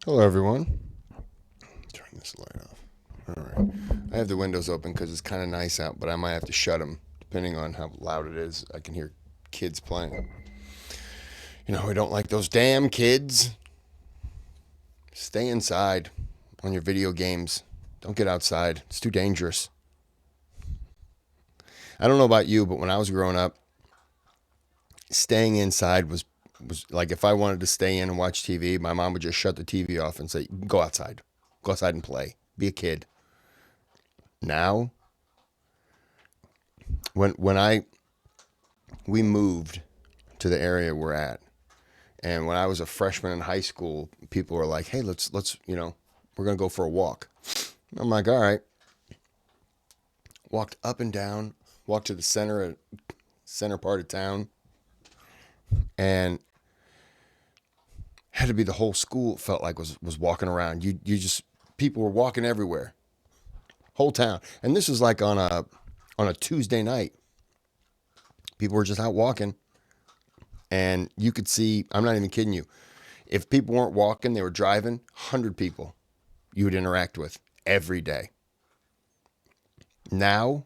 Hello, everyone. Turn this light off. All right. I have the windows open because it's kind of nice out, but I might have to shut them depending on how loud it is. I can hear kids playing. I don't like those damn kids. Stay inside on your video games. Don't get outside. It's too dangerous. I don't know about you, but when I was growing up, staying inside was like if I wanted to stay in and watch TV, my mom would just shut the TV off and say, "Go outside. Go outside and play. Be a kid." Now, when we moved to the area we're at, and when I was a freshman in high school, people were like, "Hey, let's we're gonna go for a walk." I'm like, "All right." Walked up and down, walked to the center part of town, and had to be the whole school felt like was walking around. You just people were walking everywhere, whole town, and this was like on a Tuesday night. People were just out walking, and you could see. I'm not even kidding you. If people weren't walking, they were driving. 100 people you would interact with every day. Now,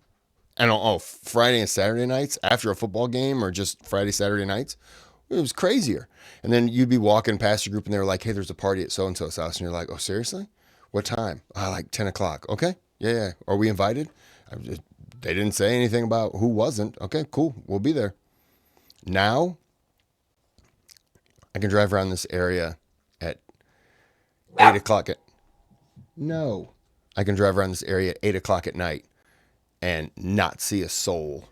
and Friday and Saturday nights after a football game or just Friday, Saturday nights, it was crazier. And then you'd be walking past a group and they were like, "Hey, there's a party at so and so's house." And you're like, "Oh, seriously? What time?" Like 10 o'clock. Okay. Yeah, yeah. Are we invited? They didn't say anything about who wasn't. Okay, cool. We'll be there. Now, I can drive around this area at 8 o'clock at. No. I can drive around this area at 8 o'clock at night and not see a soul.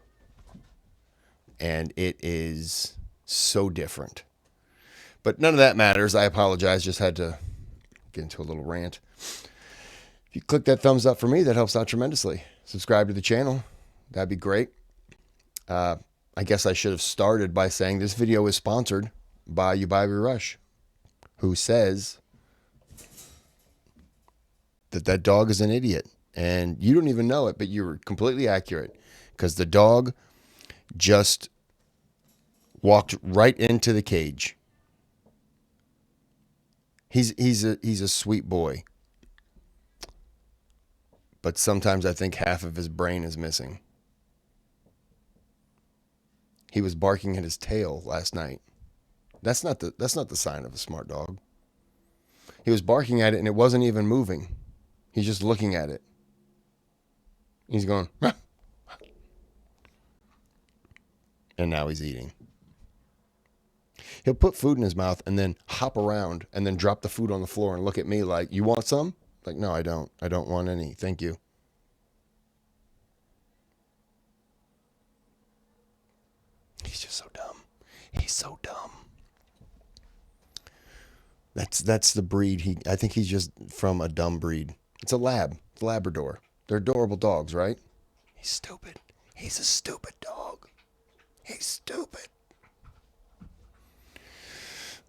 And it is so different. But none of that matters. I apologize. Just had to get into a little rant. If you click that thumbs up for me, that helps out tremendously. Subscribe to the channel. That'd be great. I guess I should have started by saying this video is sponsored by YouBuyWeRush, who says that dog is an idiot. And you don't even know it, but you're completely accurate because the dog just walked right into the cage. He's a sweet boy, but sometimes I think half of his brain is missing. He was barking at his tail last night. That's not the sign of a smart dog. He was barking at it and it wasn't even moving. He's just looking at it. He's going, "Ah," and now he's eating. He'll put food in his mouth and then hop around and then drop the food on the floor and look at me like, "You want some?" Like, "No, I don't. I don't want any. Thank you." He's just so dumb. He's so dumb. That's the breed. I think he's just from a dumb breed. It's a Labrador. They're adorable dogs, right? He's stupid. He's a stupid dog. He's stupid.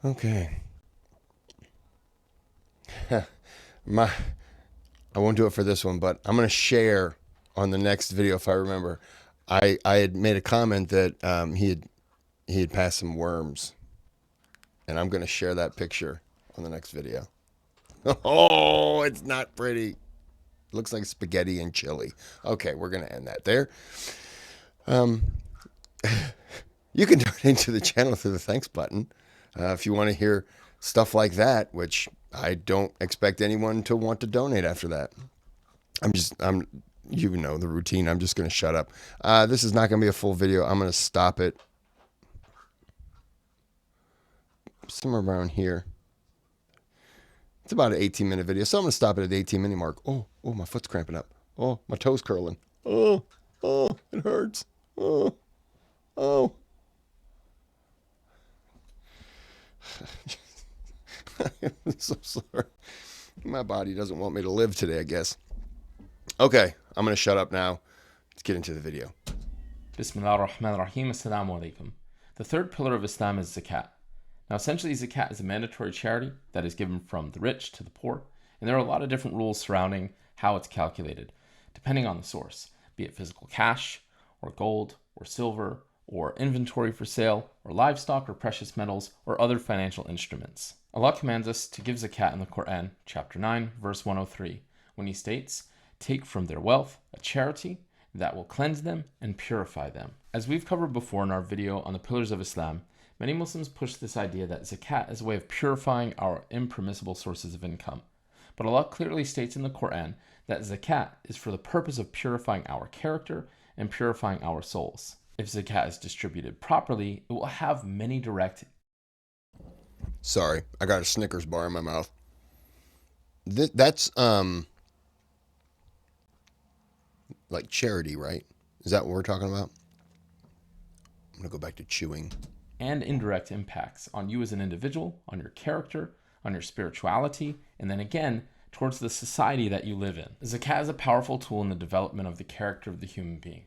Okay. I won't do it for this one, but I'm gonna share on the next video if I remember. I had made a comment that he had passed some worms, and I'm gonna share that picture on the next video. Oh, it's not pretty. It looks like spaghetti and chili. Okay, we're gonna end that there. You can donate to the channel through the thanks button if you want to hear stuff like that, which I don't expect anyone to want to donate after that. You know the routine. I'm just going to shut up. This is not going to be a full video. I'm going to stop it somewhere around here. It's about an 18-minute video, so I'm going to stop it at the 18-minute mark. Oh, my foot's cramping up. Oh, my toes curling. Oh, it hurts. Oh. I'm so sorry. My body doesn't want me to live today, I guess. Okay, I'm going to shut up now. Let's get into the video. Bismillah ar-Rahman ar-Rahim. Assalamu alaikum. The third pillar of Islam is Zakat. Now, essentially, Zakat is a mandatory charity that is given from the rich to the poor, and there are a lot of different rules surrounding how it's calculated, depending on the source, be it physical cash, or gold, or silver, or inventory for sale, or livestock or precious metals, or other financial instruments. Allah commands us to give zakat in the Quran, chapter 9, verse 103, when He states, "Take from their wealth a charity that will cleanse them and purify them." As we've covered before in our video on the pillars of Islam, many Muslims push this idea that zakat is a way of purifying our impermissible sources of income. But Allah clearly states in the Quran that zakat is for the purpose of purifying our character and purifying our souls. If zakat is distributed properly, it will have many direct... Sorry, I got a Snickers bar in my mouth. That's like charity, right? Is that what we're talking about? I'm gonna go back to chewing. and indirect impacts on you as an individual, on your character, on your spirituality, and then again, towards the society that you live in. Zakat is a powerful tool in the development of the character of the human being,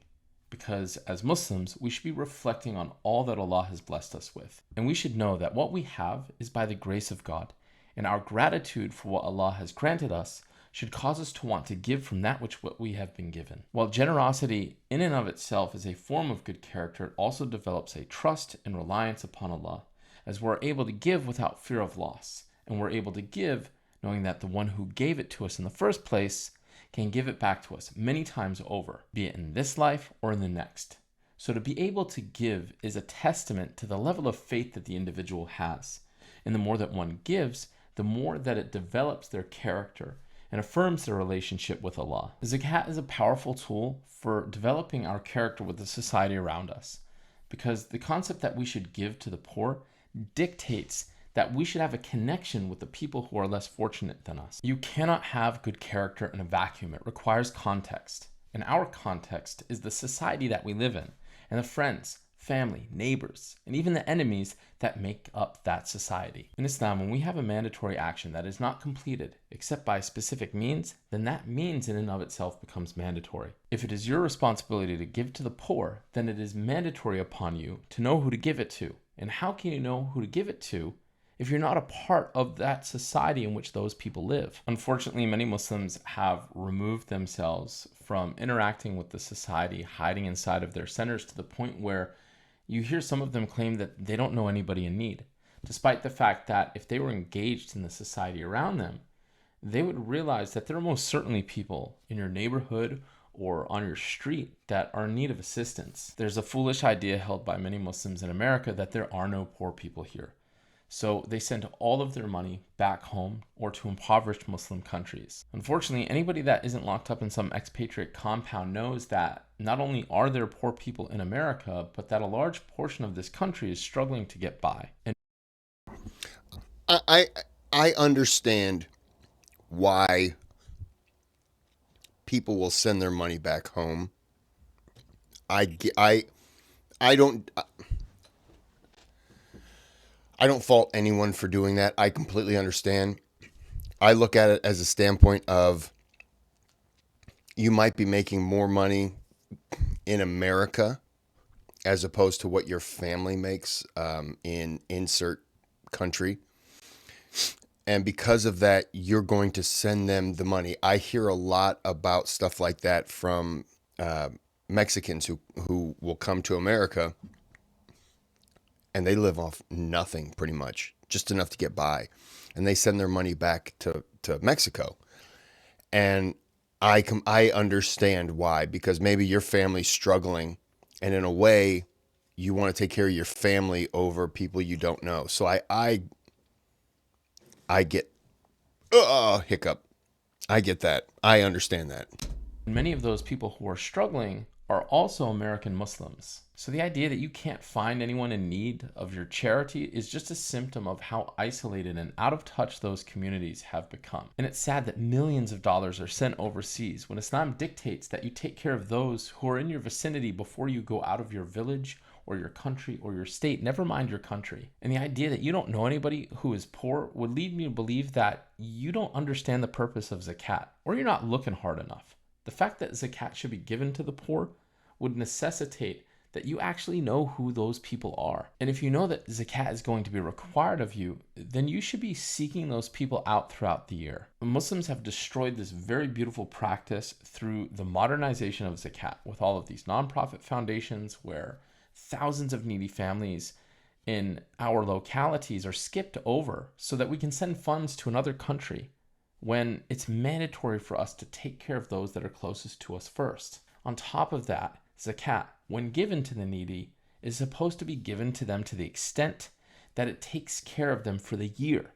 because as Muslims, we should be reflecting on all that Allah has blessed us with. And we should know that what we have is by the grace of God, and our gratitude for what Allah has granted us should cause us to want to give from that which what we have been given. While generosity in and of itself is a form of good character, it also develops a trust and reliance upon Allah, as we're able to give without fear of loss, and we're able to give knowing that the one who gave it to us in the first place can give it back to us many times over, be it in this life or in the next. So to be able to give is a testament to the level of faith that the individual has. And the more that one gives, the more that it develops their character and affirms their relationship with Allah. Zakat is a powerful tool for developing our character with the society around us, because the concept that we should give to the poor dictates that we should have a connection with the people who are less fortunate than us. You cannot have good character in a vacuum. It requires context. And our context is the society that we live in, and the friends, family, neighbors, and even the enemies that make up that society. In Islam, when we have a mandatory action that is not completed except by a specific means, then that means in and of itself becomes mandatory. If it is your responsibility to give to the poor, then it is mandatory upon you to know who to give it to. And how can you know who to give it to if you're not a part of that society in which those people live? Unfortunately, many Muslims have removed themselves from interacting with the society, hiding inside of their centers to the point where you hear some of them claim that they don't know anybody in need, despite the fact that if they were engaged in the society around them, they would realize that there are most certainly people in your neighborhood or on your street that are in need of assistance. There's a foolish idea held by many Muslims in America that there are no poor people here. So they send all of their money back home or to impoverished Muslim countries. Unfortunately, anybody that isn't locked up in some expatriate compound knows that not only are there poor people in America, but that a large portion of this country is struggling to get by. And I understand why people will send their money back home. I don't fault anyone for doing that. I completely understand. I look at it as a standpoint of you might be making more money in America as opposed to what your family makes in insert country. And because of that, you're going to send them the money. I hear a lot about stuff like that from Mexicans who will come to America, and they live off nothing pretty much, just enough to get by. And they send their money back to Mexico. And I understand why, because maybe your family's struggling, and in a way, you want to take care of your family over people you don't know. So I get hiccup. I get that. I understand that. many of those people who are struggling are also American Muslims. So the idea that you can't find anyone in need of your charity is just a symptom of how isolated and out of touch those communities have become. And it's sad that millions of dollars are sent overseas when Islam dictates that you take care of those who are in your vicinity before you go out of your village or your country or your state, never mind your country. And the idea that you don't know anybody who is poor would lead me to believe that you don't understand the purpose of zakat, or you're not looking hard enough. The fact that zakat should be given to the poor would necessitate that you actually know who those people are. And if you know that zakat is going to be required of you, then you should be seeking those people out throughout the year. Muslims have destroyed this very beautiful practice through the modernization of zakat with all of these nonprofit foundations where thousands of needy families in our localities are skipped over so that we can send funds to another country when it's mandatory for us to take care of those that are closest to us first. On top of that, zakat, when given to the needy, is supposed to be given to them to the extent that it takes care of them for the year.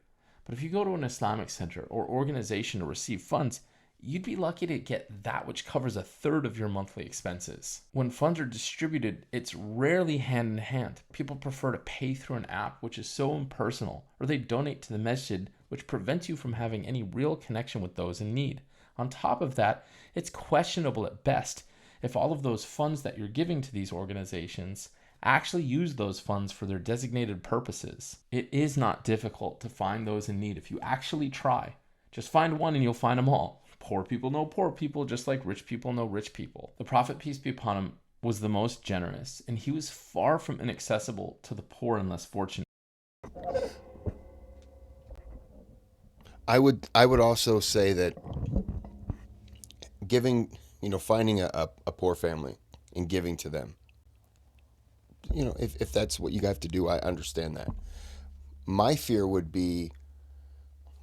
But if you go to an Islamic center or organization to receive funds, you'd be lucky to get that which covers a third of your monthly expenses. When funds are distributed, it's rarely hand in hand. People prefer to pay through an app, which is so impersonal, or they donate to the masjid, which prevents you from having any real connection with those in need. On top of that, it's questionable at best if all of those funds that you're giving to these organizations actually use those funds for their designated purposes. It is not difficult to find those in need if you actually try. Just find one and you'll find them all. Poor people know poor people just like rich people know rich people. The Prophet, peace be upon him, was the most generous, and he was far from inaccessible to the poor and less fortunate. I would also say that giving, finding a poor family and giving to them, if that's what you have to do, I understand that. My fear would be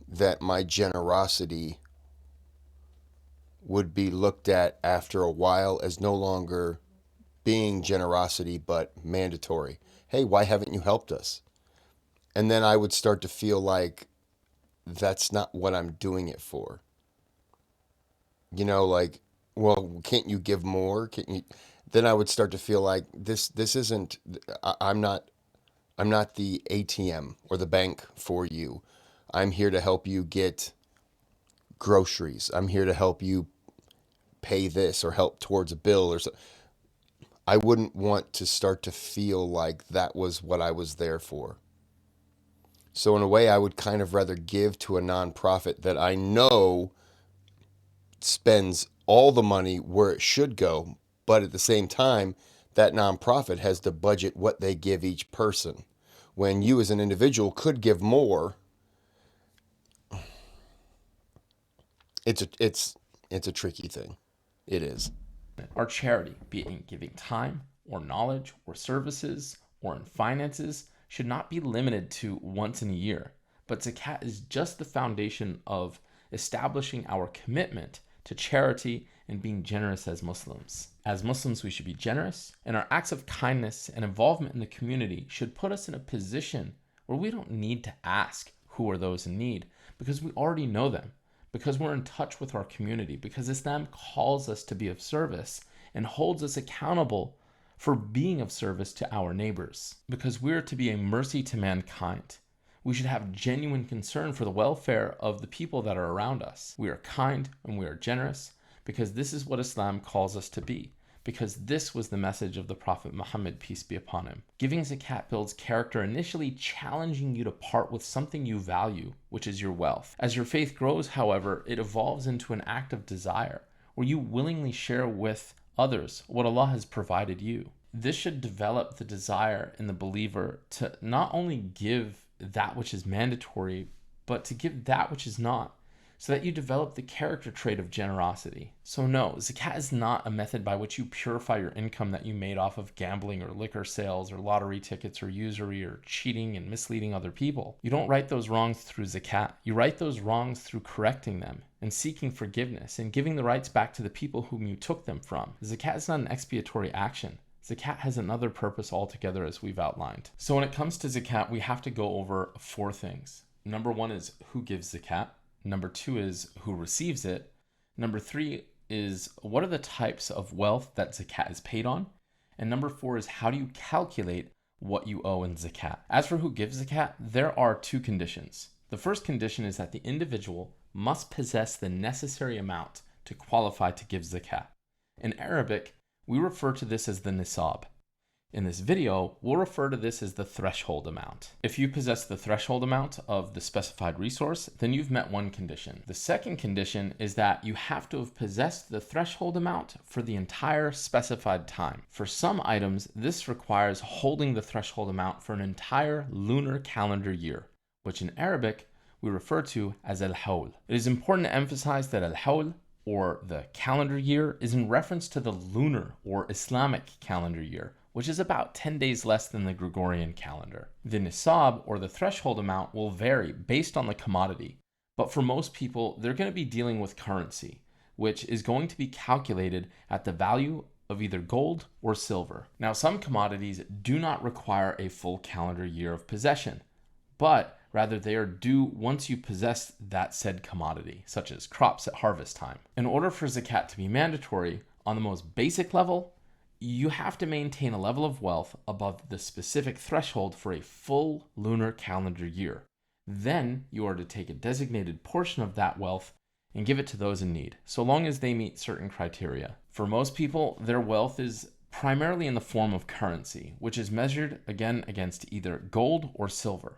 that my generosity would be looked at after a while as no longer being generosity but mandatory. Hey, why haven't you helped us? And then I would start to feel like that's not what I'm doing it for. Like, well, can't you give more? Can't you? Then I would start to feel like this isn't. I'm not the ATM or the bank for you. I'm here to help you get groceries. I'm here to help you pay this or help towards a bill or so. I wouldn't want to start to feel like that was what I was there for. So in a way, I would kind of rather give to a nonprofit that I know spends all the money where it should go, but at the same time, that nonprofit has to budget what they give each person. When you as an individual could give more, it's a tricky thing. It is. Our charity, be it in giving time or knowledge or services or in finances, should not be limited to once in a year. But zakat is just the foundation of establishing our commitment to charity and being generous as Muslims. As Muslims, we should be generous, and our acts of kindness and involvement in the community should put us in a position where we don't need to ask who are those in need, because we already know them, because we're in touch with our community, because Islam calls us to be of service and holds us accountable for being of service to our neighbors, because we're to be a mercy to mankind. We should have genuine concern for the welfare of the people that are around us. We are kind and we are generous because this is what Islam calls us to be, because this was the message of the Prophet Muhammad, peace be upon him. Giving zakat builds character, initially challenging you to part with something you value, which is your wealth. As your faith grows, however, it evolves into an act of desire, where you willingly share with others what Allah has provided you. This should develop the desire in the believer to not only give that which is mandatory, but to give that which is not, so that you develop the character trait of generosity. So no, zakat is not a method by which you purify your income that you made off of gambling or liquor sales or lottery tickets or usury or cheating and misleading other people. You don't right those wrongs through zakat. You right those wrongs through correcting them and seeking forgiveness and giving the rights back to the people whom you took them from. Zakat is not an expiatory action. Zakat has another purpose altogether, as we've outlined. So when it comes to zakat, we have to go over 4 things. Number 1 is who gives zakat. Number 2 is who receives it. Number 3 is what are the types of wealth that zakat is paid on. And number 4 is how do you calculate what you owe in zakat. As for who gives zakat, there are 2 conditions. The first condition is that the individual must possess the necessary amount to qualify to give zakat. In Arabic, we refer to this as the nisab. In this video, we'll refer to this as the threshold amount. If you possess the threshold amount of the specified resource, then you've met one condition. The second condition is that you have to have possessed the threshold amount for the entire specified time. For some items, this requires holding the threshold amount for an entire lunar calendar year, which in Arabic we refer to as al-hawl. It is important to emphasize that al-hawl, or the calendar year, is in reference to the lunar or Islamic calendar year, which is about 10 days less than the Gregorian calendar. The nisab, or the threshold amount, will vary based on the commodity, but for most people, they're going to be dealing with currency, which is going to be calculated at the value of either gold or silver. Now, some commodities do not require a full calendar year of possession, but rather they are due once you possess that said commodity, such as crops at harvest time. In order for zakat to be mandatory, on the most basic level, you have to maintain a level of wealth above the specific threshold for a full lunar calendar year. Then you are to take a designated portion of that wealth and give it to those in need, so long as they meet certain criteria. For most people, their wealth is primarily in the form of currency, which is measured again against either gold or silver.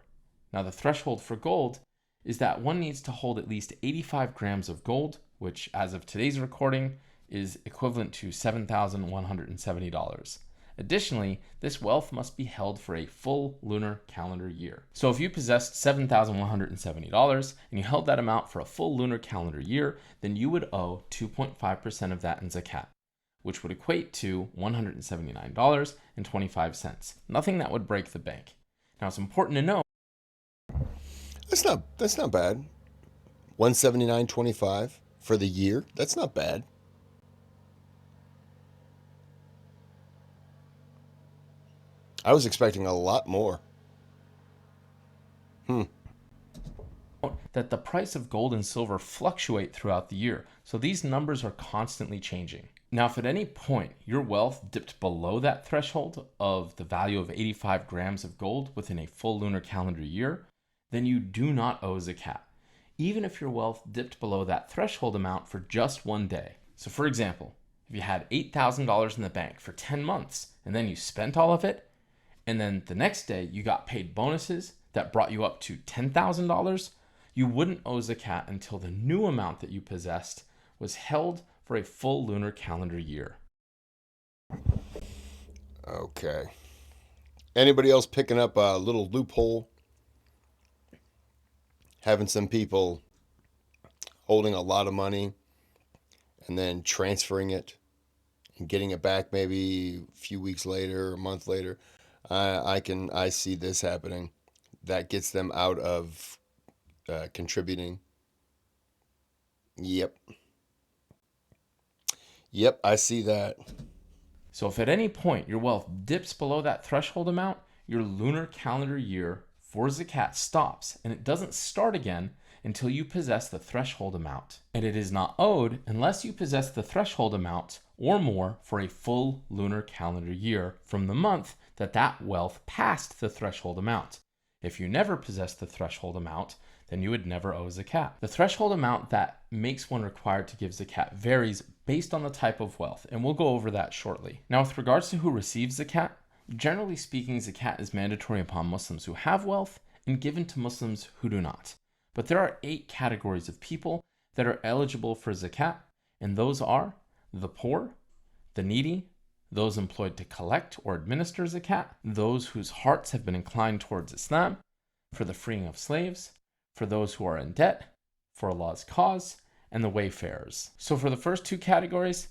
Now, the threshold for gold is that one needs to hold at least 85 grams of gold, which as of today's recording is equivalent to $7,170. Additionally, this wealth must be held for a full lunar calendar year. So if you possessed $7,170 and you held that amount for a full lunar calendar year, then you would owe 2.5% of that in zakat, which would equate to $179.25. Nothing that would break the bank. Now, it's important to know That's not bad. 179.25 for the year. That's not bad. I was expecting a lot more. that the price of gold and silver fluctuate throughout the year, so these numbers are constantly changing. Now, if at any point your wealth dipped below that threshold of the value of 85 grams of gold within a full lunar calendar year, then you do not owe zakat, even if your wealth dipped below that threshold amount for just one day. So for example, if you had $8,000 in the bank for 10 months and then you spent all of it, and then the next day you got paid bonuses that brought you up to $10,000, you wouldn't owe zakat until the new amount that you possessed was held for a full lunar calendar year. Okay. Anybody else picking up a little loophole? Having some people holding a lot of money and then transferring it and getting it back maybe a few weeks later, a month later. I see this happening. That gets them out of contributing. Yep, I see that. So if at any point your wealth dips below that threshold amount, your lunar calendar year for zakat stops, and it doesn't start again until you possess the threshold amount. And it is not owed unless you possess the threshold amount or more for a full lunar calendar year from the month that wealth passed the threshold amount. If you never possess the threshold amount, then you would never owe zakat. The threshold amount that makes one required to give zakat varies based on the type of wealth, and we'll go over that shortly. Now, with regards to who receives zakat, generally speaking, zakat is mandatory upon Muslims who have wealth and given to Muslims who do not. But there are 8 categories of people that are eligible for zakat, and those are the poor, the needy, those employed to collect or administer zakat, those whose hearts have been inclined towards Islam, for the freeing of slaves, for those who are in debt, for Allah's cause, and the wayfarers. So for the first 2 categories,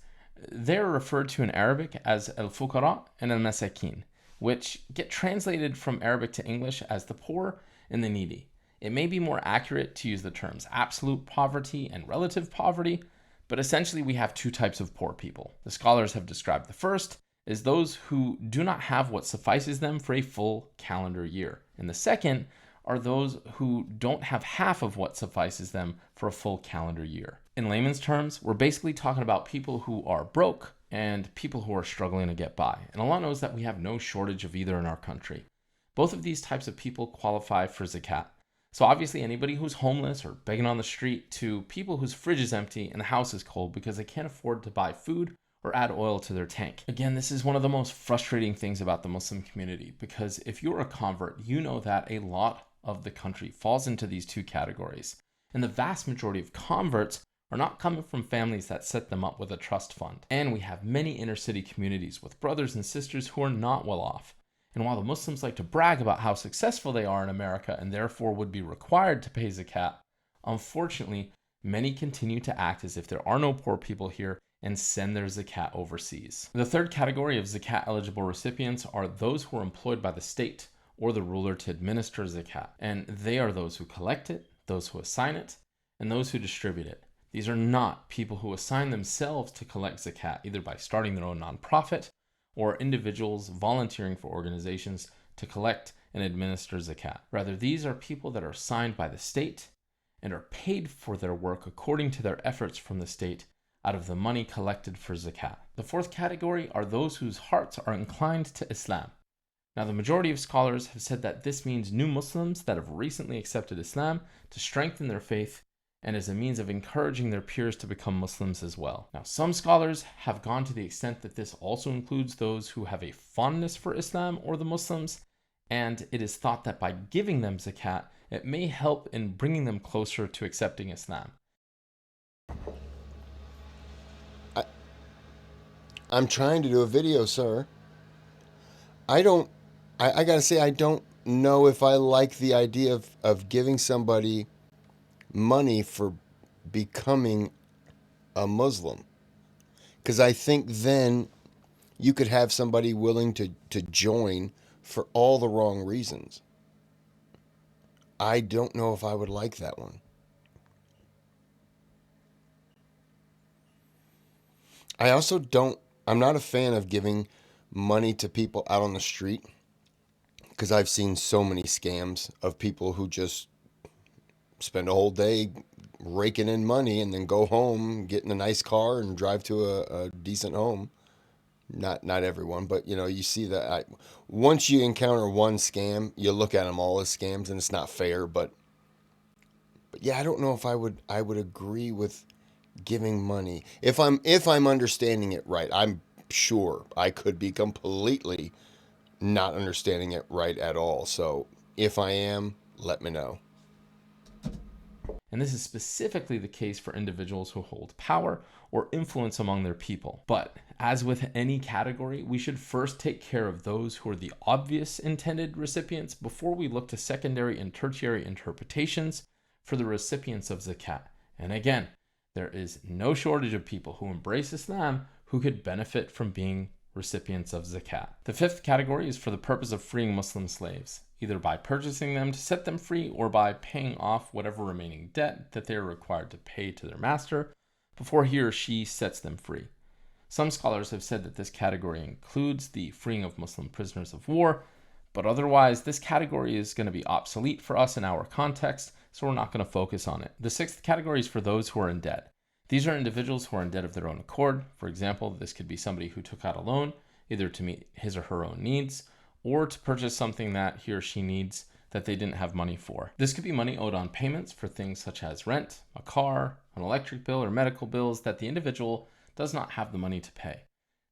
they're referred to in Arabic as al-fuqara and al-masakin, which get translated from Arabic to English as the poor and the needy. It may be more accurate to use the terms absolute poverty and relative poverty, but essentially we have 2 types of poor people. The scholars have described the first as those who do not have what suffices them for a full calendar year, and the second are those who don't have half of what suffices them for a full calendar year. In layman's terms, we're basically talking about people who are broke and people who are struggling to get by. And Allah knows that we have no shortage of either in our country. Both of these types of people qualify for zakat. So obviously anybody who's homeless or begging on the street to people whose fridge is empty and the house is cold because they can't afford to buy food or add oil to their tank. Again, this is one of the most frustrating things about the Muslim community, because if you're a convert, you know that a lot of the country falls into these 2 categories. And the vast majority of converts are not coming from families that set them up with a trust fund. And we have many inner city communities with brothers and sisters who are not well off. And while the Muslims like to brag about how successful they are in America and therefore would be required to pay zakat, unfortunately, many continue to act as if there are no poor people here and send their zakat overseas. The third category of zakat eligible recipients are those who are employed by the state or the ruler to administer zakat, and they are those who collect it, those who assign it, and those who distribute it. These are not people who assign themselves to collect zakat, either by starting their own nonprofit or individuals volunteering for organizations to collect and administer zakat. Rather, these are people that are assigned by the state and are paid for their work according to their efforts from the state out of the money collected for zakat. The fourth category are those whose hearts are inclined to Islam. Now, the majority of scholars have said that this means new Muslims that have recently accepted Islam to strengthen their faith and as a means of encouraging their peers to become Muslims as well. Now, some scholars have gone to the extent that this also includes those who have a fondness for Islam or the Muslims, and it is thought that by giving them zakat, it may help in bringing them closer to accepting Islam. I'm trying to do a video, sir. I gotta say, I don't know if I like the idea of giving somebody money for becoming a Muslim. Because I think then you could have somebody willing to join for all the wrong reasons. I don't know if I would like that one. I'm not a fan of giving money to people out on the street because I've seen so many scams of people who just spend a whole day raking in money and then go home, get in a nice car and drive to a decent home. Not everyone, but you see that once you encounter one scam, you look at them all as scams, and it's not fair. But yeah, I don't know if I would agree with giving money if I'm understanding it right. I'm sure I could be completely not understanding it right at all. So if I am, let me know. And this is specifically the case for individuals who hold power or influence among their people. But as with any category, we should first take care of those who are the obvious intended recipients before we look to secondary and tertiary interpretations for the recipients of zakat. And again, there is no shortage of people who embrace Islam who could benefit from being recipients of zakat. The fifth category is for the purpose of freeing Muslim slaves, either by purchasing them to set them free or by paying off whatever remaining debt that they are required to pay to their master before he or she sets them free. Some scholars have said that this category includes the freeing of Muslim prisoners of war, but otherwise this category is going to be obsolete for us in our context, so we're not going to focus on it. The sixth category is for those who are in debt. These are individuals who are in debt of their own accord. For example, this could be somebody who took out a loan, either to meet his or her own needs, or to purchase something that he or she needs that they didn't have money for. This could be money owed on payments for things such as rent, a car, an electric bill, or medical bills that the individual does not have the money to pay.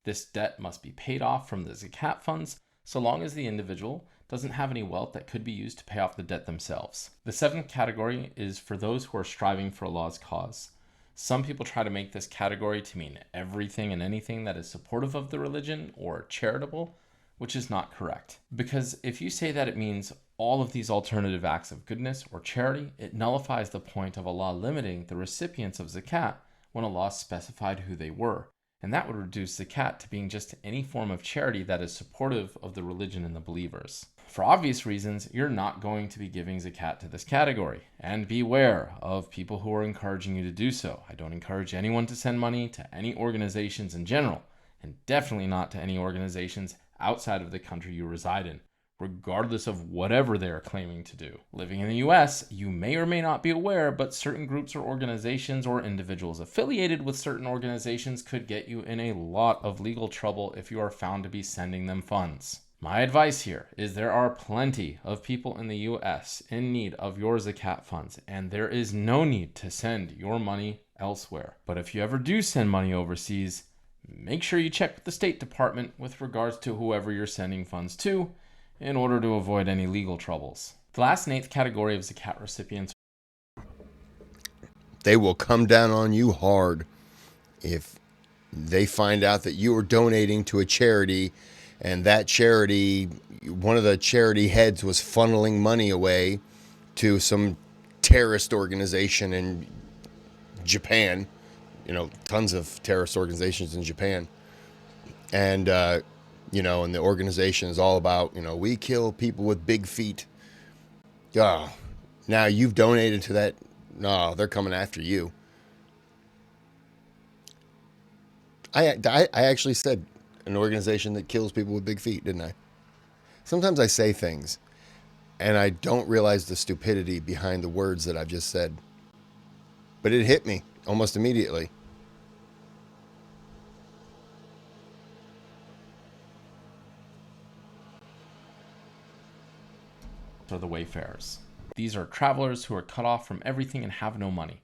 This debt must be paid off from the zakat funds so long as the individual doesn't have any wealth that could be used to pay off the debt themselves. The seventh category is for those who are striving for Allah's cause. Some people try to make this category to mean everything and anything that is supportive of the religion or charitable, which is not correct. Because if you say that it means all of these alternative acts of goodness or charity, it nullifies the point of Allah limiting the recipients of zakat when Allah specified who they were. And that would reduce zakat to being just any form of charity that is supportive of the religion and the believers. For obvious reasons, you're not going to be giving zakat to this category. And beware of people who are encouraging you to do so. I don't encourage anyone to send money to any organizations in general, and definitely not to any organizations outside of the country you reside in, regardless of whatever they are claiming to do. Living in the US, you may or may not be aware, but certain groups or organizations or individuals affiliated with certain organizations could get you in a lot of legal trouble if you are found to be sending them funds. My advice here is there are plenty of people in the US in need of your zakat funds, and there is no need to send your money elsewhere. But if you ever do send money overseas, make sure you check with the State Department with regards to whoever you're sending funds to in order to avoid any legal troubles. The last and eighth category of zakat recipients. They will come down on you hard if they find out that you are donating to a charity and that charity, one of the charity heads was funneling money away to some terrorist organization in Japan, tons of terrorist organizations in Japan. And, and the organization is all about, we kill people with big feet. Oh, now you've donated to that. No, they're coming after you. I actually said an organization that kills people with big feet, didn't I? Sometimes I say things and I don't realize the stupidity behind the words that I've just said. But it hit me almost immediately. Are the wayfarers. These are travelers who are cut off from everything and have no money.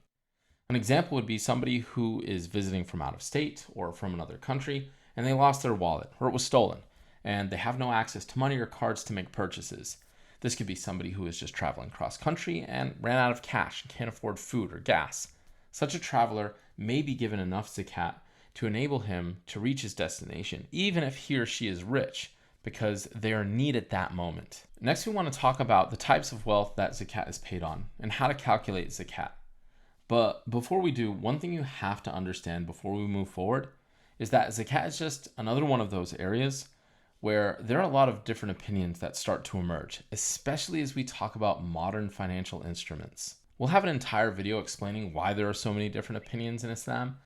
An example would be somebody who is visiting from out of state or from another country and they lost their wallet or it was stolen and they have no access to money or cards to make purchases. This could be somebody who is just traveling cross country and ran out of cash and can't afford food or gas. Such a traveler may be given enough zakat to enable him to reach his destination, even if he or she is rich, because they are needed at that moment. Next, we want to talk about the types of wealth that zakat is paid on and how to calculate zakat. But before we do, one thing you have to understand before we move forward is that zakat is just another one of those areas where there are a lot of different opinions that start to emerge, especially as we talk about modern financial instruments. We'll have an entire video explaining why there are so many different opinions in Islam.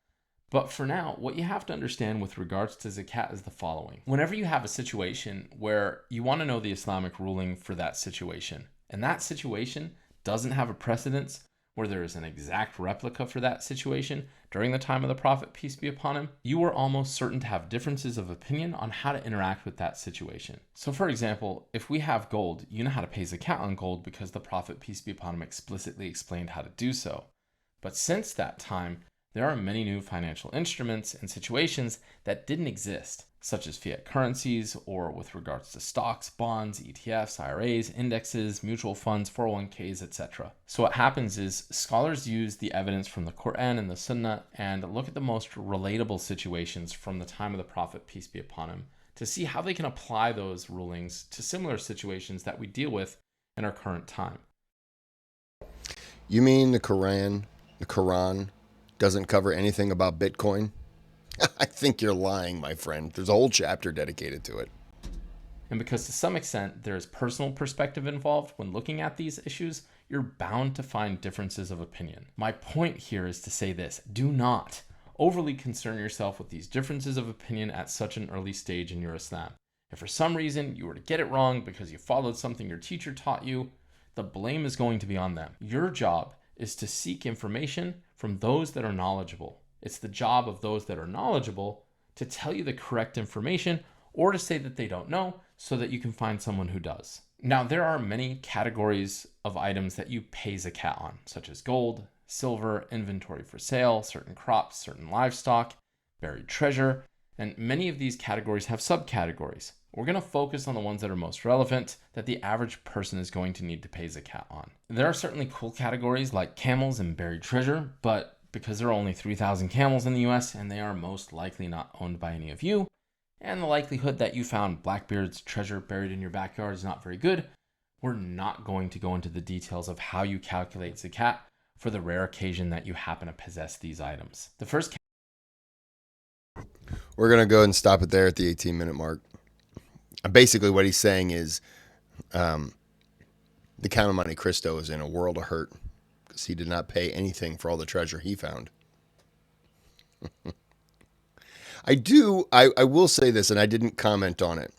But for now, what you have to understand with regards to zakat is the following. Whenever you have a situation where you want to know the Islamic ruling for that situation, and that situation doesn't have a precedence where there is an exact replica for that situation during the time of the Prophet, peace be upon him, you are almost certain to have differences of opinion on how to interact with that situation. So for example, if we have gold, you know how to pay zakat on gold because the Prophet, peace be upon him, explicitly explained how to do so. But since that time, there are many new financial instruments and situations that didn't exist, such as fiat currencies or with regards to stocks, bonds, ETFs, IRAs, indexes, mutual funds, 401ks, etc. So what happens is scholars use the evidence from the Quran and the Sunnah and look at the most relatable situations from the time of the Prophet, peace be upon him, to see how they can apply those rulings to similar situations that we deal with in our current time. You mean the Quran doesn't cover anything about Bitcoin? I think you're lying, my friend. There's a whole chapter dedicated to it. And because to some extent there is personal perspective involved when looking at these issues, you're bound to find differences of opinion. My point here is to say this: do not overly concern yourself with these differences of opinion at such an early stage in your Islam. If for some reason you were to get it wrong because you followed something your teacher taught you, the blame is going to be on them. Your job is to seek information from those that are knowledgeable. It's the job of those that are knowledgeable to tell you the correct information or to say that they don't know so that you can find someone who does. Now, there are many categories of items that you pay zakat on, such as gold, silver, inventory for sale, certain crops, certain livestock, buried treasure, and many of these categories have subcategories. We're going to focus on the ones that are most relevant that the average person is going to need to pay zakat on. There are certainly cool categories like camels and buried treasure, but because there are only 3,000 camels in the US and they are most likely not owned by any of you, and the likelihood that you found Blackbeard's treasure buried in your backyard is not very good, we're not going to go into the details of how you calculate zakat for the rare occasion that you happen to possess these items. The first We're going to go and stop it there at the 18-minute mark. Basically, what he's saying is the Count of Monte Cristo is in a world of hurt because he did not pay anything for all the treasure he found. I will say this, and I didn't comment on it.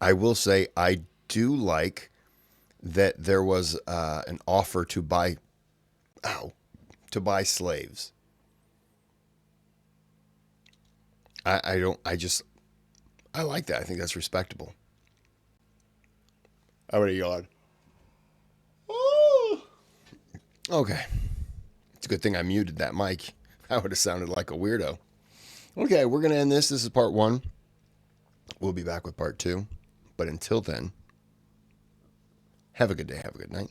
I will say I do like that there was an offer to buy slaves. I like that. I think that's respectable. I would have yawned. Oh. Okay. It's a good thing I muted that mic. I would have sounded like a weirdo. Okay, we're going to end this. This is part 1. We'll be back with part 2. But until then, have a good day. Have a good night.